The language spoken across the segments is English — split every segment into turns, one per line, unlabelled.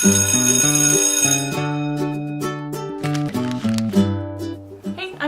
I'm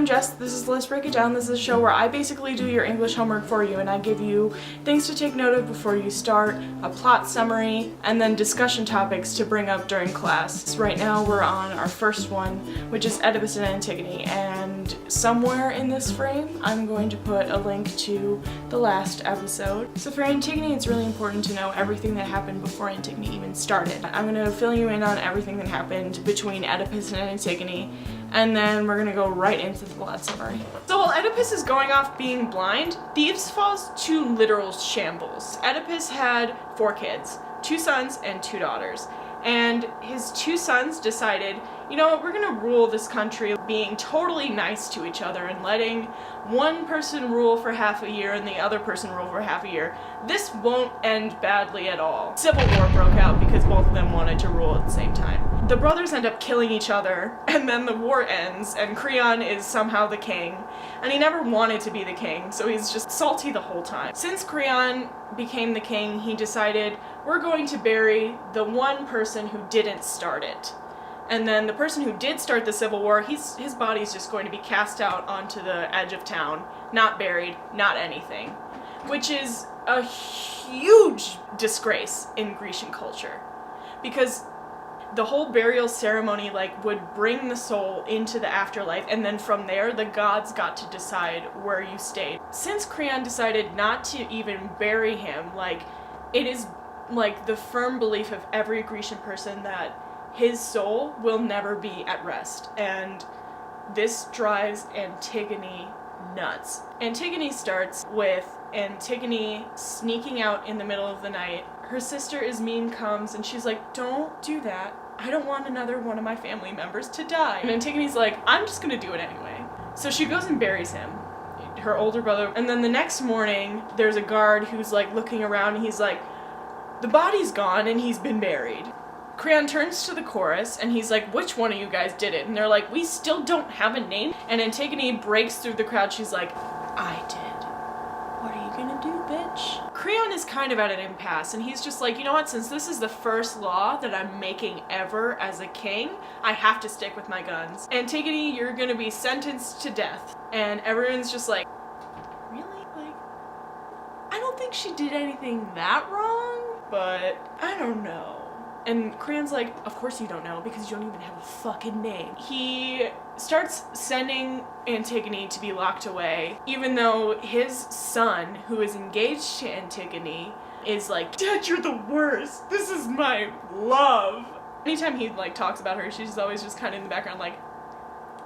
Jess, this is Let's Break It Down. This is a show where I basically do your English homework for you and I give you things to take note of before you start, a plot summary, and then discussion topics to bring up during class. So right now we're on our first one, which is Oedipus and Antigone, and somewhere in this frame I'm going to put a link to the last episode. So for Antigone, it's really important to know everything that happened before Antigone even started. I'm going to fill you in on everything that happened between Oedipus and Antigone, and then we're gonna go right into the plot summary. So while Oedipus is going off being blind, Thebes falls to literal shambles. Oedipus had 4 kids, 2 sons and 2 daughters. And his 2 sons decided, you know what, we're gonna rule this country being totally nice to each other and letting one person rule for half a year and the other person rule for half a year. This won't end badly at all. Civil war broke out because both of them wanted to rule at the same time. The brothers end up killing each other, and then the war ends, and Creon is somehow the king. And he never wanted to be the king, so he's just salty the whole time. Since Creon became the king, he decided, we're going to bury the one person who didn't start it. And then the person who did start the civil war, his body's just going to be cast out onto the edge of town, not buried, not anything. Which is a huge disgrace in Grecian culture. Because the whole burial ceremony would bring the soul into the afterlife, and then from there the gods got to decide where you stayed. Since Creon decided not to even bury him, it is the firm belief of every Grecian person that his soul will never be at rest, and this drives Antigone nuts. Antigone starts with Antigone sneaking out in the middle of the night. Her sister Ismene comes and she's like, don't do that. I don't want another one of my family members to die. And Antigone's like, I'm just gonna do it anyway. So she goes and buries him, her older brother, and then the next morning there's a guard who's looking around and he's like, the body's gone and he's been buried. Creon turns to the chorus and he's like, which one of you guys did it? And they're like, we still don't have a name. And Antigone breaks through the crowd. She's like, I did. What are you gonna do, bitch? Creon is kind of at an impasse and he's just like, you know what, since this is the first law that I'm making ever as a king, I have to stick with my guns. Antigone, you're gonna be sentenced to death. And everyone's just like, really? I don't think she did anything that wrong, but I don't know. And Creon's like, of course you don't know, because you don't even have a fucking name. He starts sending Antigone to be locked away, even though his son, who is engaged to Antigone, is like, Dad, you're the worst. This is my love. Anytime he talks about her, she's always just kind of in the background like,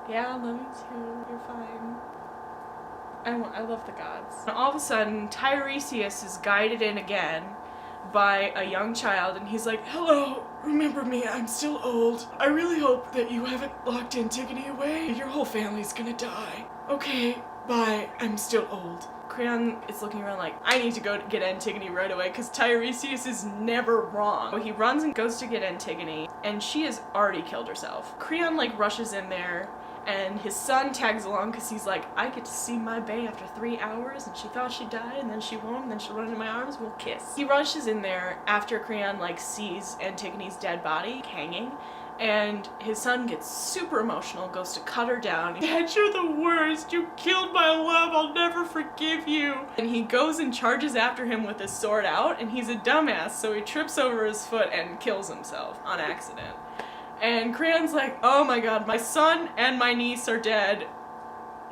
yeah, I love you too, you're fine. I love the gods. And all of a sudden, Tiresias is guided in again by a young child, and he's like, hello, remember me, I'm still old. I really hope that you haven't locked Antigone away. Your whole family's gonna die. Okay, bye, I'm still old. Creon is looking around like, I need to go get Antigone right away because Tiresias is never wrong. So he runs and goes to get Antigone, and she has already killed herself. Creon rushes in there, and his son tags along because he's like, I get to see my bae after 3 hours, and she thought she died, and then she won't, and then she'll run into my arms, we'll kiss. He rushes in there after Creon sees Antigone's dead body hanging, and his son gets super emotional, goes to cut her down. Dad, you're the worst, you killed my love, I'll never forgive you. And he goes and charges after him with his sword out, and he's a dumbass, so he trips over his foot and kills himself on accident. And Creon's like, oh my god, my son and my niece are dead.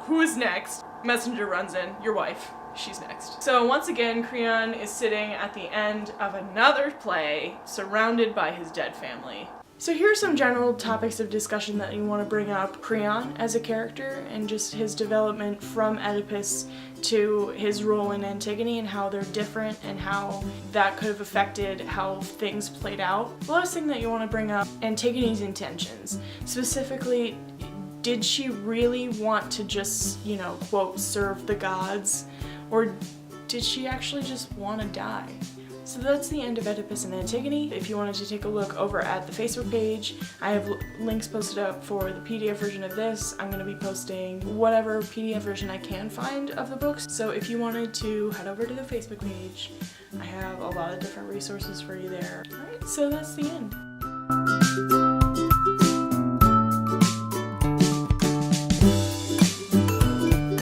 Who is next? Messenger runs in, your wife. She's next. So once again, Creon is sitting at the end of another play, surrounded by his dead family. So here are some general topics of discussion that you want to bring up. Creon as a character and just his development from Oedipus to his role in Antigone and how they're different and how that could have affected how things played out. The last thing that you want to bring up, Antigone's intentions. Specifically, did she really want to just, quote, serve the gods? Or did she actually just want to die? So that's the end of Oedipus and Antigone. If you wanted to take a look over at the Facebook page, I have links posted up for the PDF version of this. I'm going to be posting whatever PDF version I can find of the books. So if you wanted to head over to the Facebook page, I have a lot of different resources for you there. Alright, so that's the end.